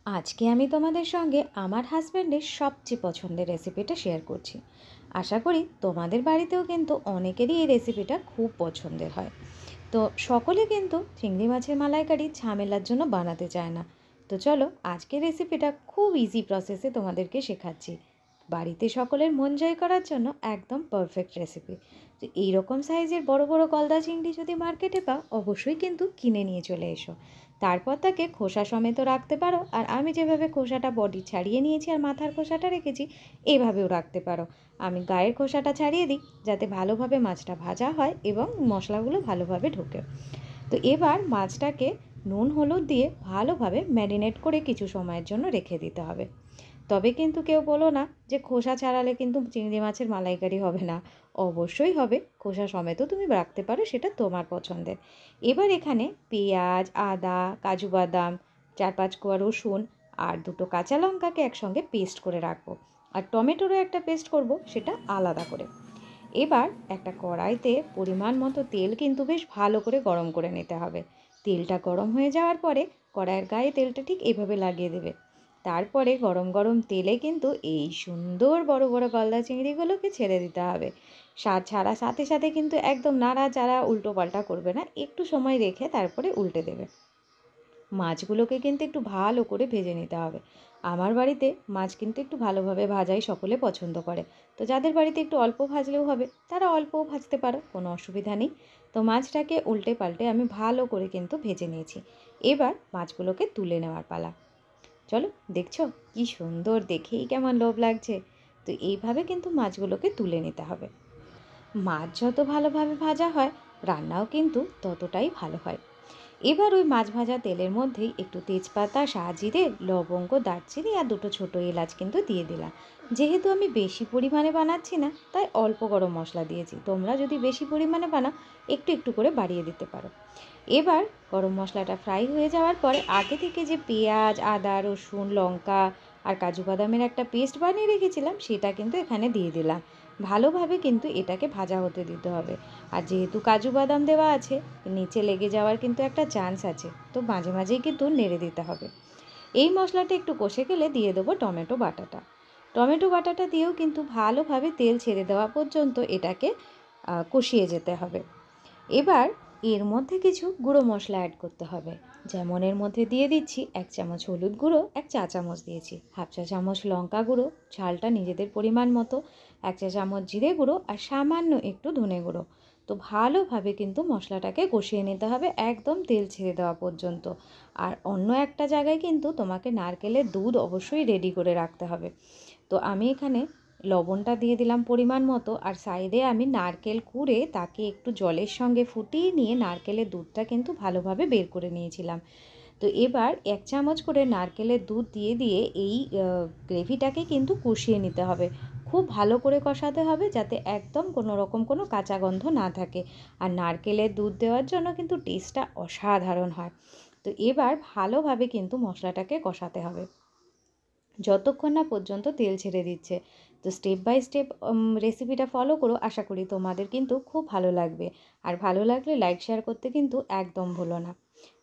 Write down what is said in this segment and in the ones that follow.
আজকে আমি তোমাদের সঙ্গে আমার হাজব্যান্ডের সবচেয়ে পছন্দের রেসিপিটা শেয়ার করছি। আশা করি তোমাদের বাড়িতেও কিন্তু অনেকেরই এই রেসিপিটা খুব পছন্দের হয়। তো সকলে কিন্তু চিংড়ি মাছের মালাইকারি ঝামেলার জন্য বানাতে চায় না। তো চলো আজকের রেসিপিটা খুব ইজি প্রসেসে তোমাদেরকে শেখাচ্ছি। বাড়িতে সকলের মন জয় করার জন্য একদম পারফেক্ট রেসিপি। তো এইরকম সাইজের বড় বড় গলদা চিংড়ি যদি মার্কেটে পাও অবশ্যই কিন্তু কিনে নিয়ে চলে এসো। তারপর তাকে খোসা সমেত রাখতে পারো, আর আমি যেভাবে খোসাটা বডি ছাড়িয়ে নিয়েছি আর মাথার খোসাটা রেখেছি এইভাবেও রাখতে পারো। আমি গায়ের খোসাটা ছাড়িয়ে দিই যাতে ভালোভাবে মাছটা ভাজা হয় এবং মশলাগুলো ভালোভাবে ঢোকে। তো এবার মাছটাকে নুন হলুদ দিয়ে ভালোভাবে ম্যারিনেট করে কিছু সময়ের জন্য রেখে দিতে হবে। তবে কিন্তু কেউ বলো না যে খোসা ছাড়ালে কিন্তু চিংড়ি মাছের মালাইকারি হবে না। অবশ্যই হবে, খোসা সমেতও তুমি রাখতে পারো, সেটা তোমার পছন্দের। এবার এখানে পেঁয়াজ, আদা, কাজু বাদাম, 4-5 কোয়া রসুন আর 2টো কাঁচা লঙ্কাকে একসঙ্গে পেস্ট করে রাখবো। আর টমেটোরও একটা পেস্ট করব, সেটা আলাদা করে। এবার একটা কড়াইতে পরিমাণ মতো তেল কিন্তু বেশ ভালো করে গরম করে নিতে হবে। তেলটা গরম হয়ে যাওয়ার পরে কড়াইয়ের গায়ে তেলটা ঠিক এভাবে লাগিয়ে দেবে। তারপরে গরম গরম তেলে কিন্তু এই সুন্দর বড় বড় গলদা চিংড়িগুলোকে ছেড়ে দিতে হবে। স্বাদ ছাড়া সাথে সাথে কিন্তু একদম নাড়াচাড়া উল্টো পাল্টা করবে না, একটু সময় রেখে তারপরে উল্টে দেবে। মাছগুলোকে কিন্তু একটু ভালো করে ভেজে নিতে হবে। আমার বাড়িতে মাছ কিন্তু একটু ভালোভাবে ভাজাই সকলে পছন্দ করে। তো যাদের বাড়িতে একটু অল্প ভাজলেও হবে তারা অল্পও ভাজতে পারো, কোনো অসুবিধা নেই। তো মাছটাকে উল্টে পাল্টে আমি ভালো করে কিন্তু ভেজে নিয়েছি। এবার মাছগুলোকে তুলে নেওয়ার পালা। চলো, দেখছো কি সুন্দর, দেখেই কেমন লোভ লাগছে। তো এইভাবে কিন্তু মাছগুলোকে তুলে নিতে হবে। মাছ যত ভালোভাবে ভাজা হয় রান্নাও কিন্তু ততটাই ভালো হয়। এবার ওই মাছ ভাজা তেলের মধ্যেই একটু তেজপাতা, সাজিরে, লবঙ্গ, দারচিনি আর 2টো ছোটো এলাচ কিন্তু দিয়ে দিলাম। যেহেতু আমি বেশি পরিমাণে বানাচ্ছি না তাই অল্প গরম মশলা দিয়েছি, তোমরা যদি বেশি পরিমাণে বানাও একটু একটু করে বাড়িয়ে দিতে পারো। এবার গরম মশলাটা ফ্রাই হয়ে যাওয়ার পরে আগে থেকে যে পেঁয়াজ, আদা, রসুন, লঙ্কা আর কাজু বাদামের একটা পেস্ট বানিয়ে রেখেছিলাম সেটা কিন্তু এখানে দিয়ে দিলাম। ভালোভাবে কিন্তু এটাকে ভাজা হতে দিতে হবে। আর যেহেতু কাজু বাদাম দেওয়া আছে নিচে লেগে যাওয়ার কিন্তু একটা চান্স আছে, তো মাঝে মাঝেই কিন্তু নেড়ে দিতে হবে। এই মশলাটা একটু কষে গেলে দিয়ে দেবো টমেটো বাটাটা। টমেটো বাটাটা দিয়েও কিন্তু ভালোভাবে তেল ছেড়ে দেওয়া পর্যন্ত এটাকে কষিয়ে যেতে হবে। এবার এর মধ্যে কিছু গুঁড়ো মশলা অ্যাড করতে হবে। যেমন এর মধ্যে দিয়ে দিচ্ছি 1 চামচ হলুদ গুঁড়ো, 1 চা চামচ দিয়েছি, হাফ চা চামচ লঙ্কা গুঁড়ো, ঝালটা নিজেদের পরিমাণ মতো, 1 চা চামচ জিরে গুঁড়ো আর সামান্য একটু ধনে গুঁড়ো। তো ভালোভাবে কিন্তু মশলাটাকে কষিয়ে নিতে হবে একদম তেল ছেড়ে দেওয়া পর্যন্ত। আর অন্য একটা জায়গায় কিন্তু তোমাকে নারকেলের দুধ অবশ্যই রেডি করে রাখতে হবে। তো আমি এখানে লবণটা দিয়ে দিলাম পরিমাণ মতো, আর সাইডে আমি নারকেল কুড়ে তাকে একটু জলের সঙ্গে ফুটিয়ে নিয়ে নারকেলের দুধটা কিন্তু ভালোভাবে বের করে নিয়েছিলাম। তো এবার 1 চামচ করে নারকেলের দুধ দিয়ে দিয়ে এই গ্রেভিটাকে কিন্তু কষিয়ে নিতে হবে। খুব ভালো করে কষাতে হবে যাতে একদম কোনো রকম কোনো কাঁচা গন্ধ না থাকে। আর নারকেলের দুধ দেওয়ার জন্য কিন্তু টেস্টটা অসাধারণ হয়। তো এবার ভালোভাবে কিন্তু মশলাটাকে কষাতে হবে যতক্ষণ না পর্যন্ত তেল ছেড়ে দিচ্ছে। তো স্টেপ বাই স্টেপ রেসিপিটা ফলো করো, আশা করি তোমাদের কিন্তু খুব ভালো লাগবে। আর ভালো লাগলে লাইক শেয়ার করতে কিন্তু একদম ভুলো না।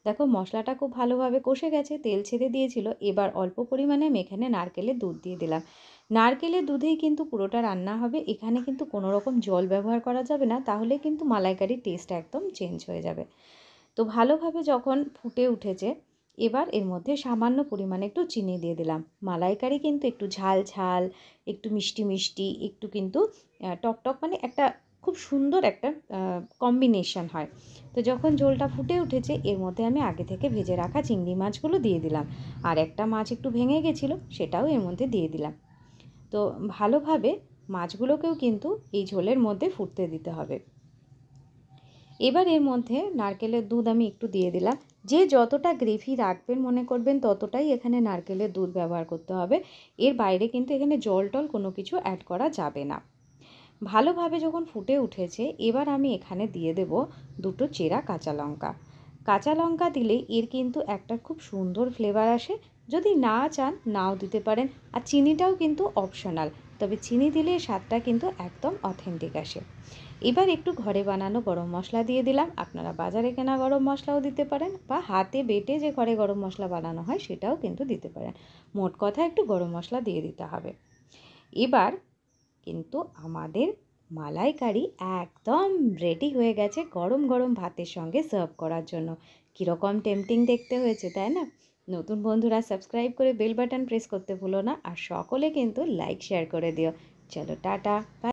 দেখো মশলাটা খুব ভালোভাবে কষে গেছে, তেল ছেড়ে দিয়েছিল। এবার অল্প পরিমাণে আমি এখানে নারকেলের দুধ দিয়ে দিলাম। নারকেলের দুধেই কিন্তু পুরোটা রান্না হবে, এখানে কিন্তু কোনো রকম জল ব্যবহার করা যাবে না, তাহলে কিন্তু মালাইকারির টেস্ট একদম চেঞ্জ হয়ে যাবে। তো ভালোভাবে যখন ফুটে উঠেছে এবার এর মধ্যে সামান্য পরিমাণে একটু চিনি দিয়ে দিলাম। মালাইকারি কিন্তু একটু ঝাল ঝাল, একটু মিষ্টি মিষ্টি, একটু কিন্তু টক টক, মানে একটা খুব সুন্দর একটা কম্বিনেশন হয়। তো যখন ঝোলটা ফুটে উঠেছে এর মধ্যে আমি আগে থেকে ভেজে রাখা চিংড়ি মাছগুলো দিয়ে দিলাম। আর একটা মাছ একটু ভেঙে গেছিলো সেটাও এর মধ্যে দিয়ে দিলাম। তো ভালোভাবে মাছগুলোকেও কিন্তু এই ঝোলের মধ্যে ফুটতে দিতে হবে। এবার এর মধ্যে নারকেলের দুধ আমি একটু দিয়ে দিলাম। যে যতটা গ্রেভি রাখবেন মনে করবেন ততটাই এখানে নারকেলের দুধ ব্যবহার করতে হবে। এর বাইরে কিন্তু এখানে জল টল কোনো কিছু অ্যাড করা যাবে না। ভালোভাবে যখন ফুটে উঠেছে এবার আমি এখানে দিয়ে দেব 2টো চেরা কাঁচা লঙ্কা। কাঁচা লঙ্কা দিলে এর কিন্তু একটা খুব সুন্দর ফ্লেভার আসে। যদি না চান নাও দিতে পারেন। আর চিনিটাও কিন্তু অপশনাল, তবে চিনি দিলে স্বাদটা কিন্তু একদম অথেন্টিক আসে। এবার একটু ঘরে বানানো গরম মশলা দিয়ে দিলাম। আপনারা বাজারে কেনা গরম মশলাও দিতে পারেন বা হাতে বেটে যে ঘরে গরম মশলা বানানো হয় সেটাও কিন্তু দিতে পারেন। মোট কথা একটু গরম মশলা দিয়ে দিতে হবে। এবার কিন্তু আমাদের মালাইকারি একদম রেডি হয়ে গেছে গরম গরম ভাতের সঙ্গে সার্ভ করার জন্য। কীরকম টেম্পটিং দেখতে হয়েছে, তাই না? নতুন বন্ধুরা সাবস্ক্রাইব করে বেল বাটন প্রেস করতে ভুলো না, আর সকলে কিন্তু লাইক শেয়ার করে দিও। চলো টাটা, বাই।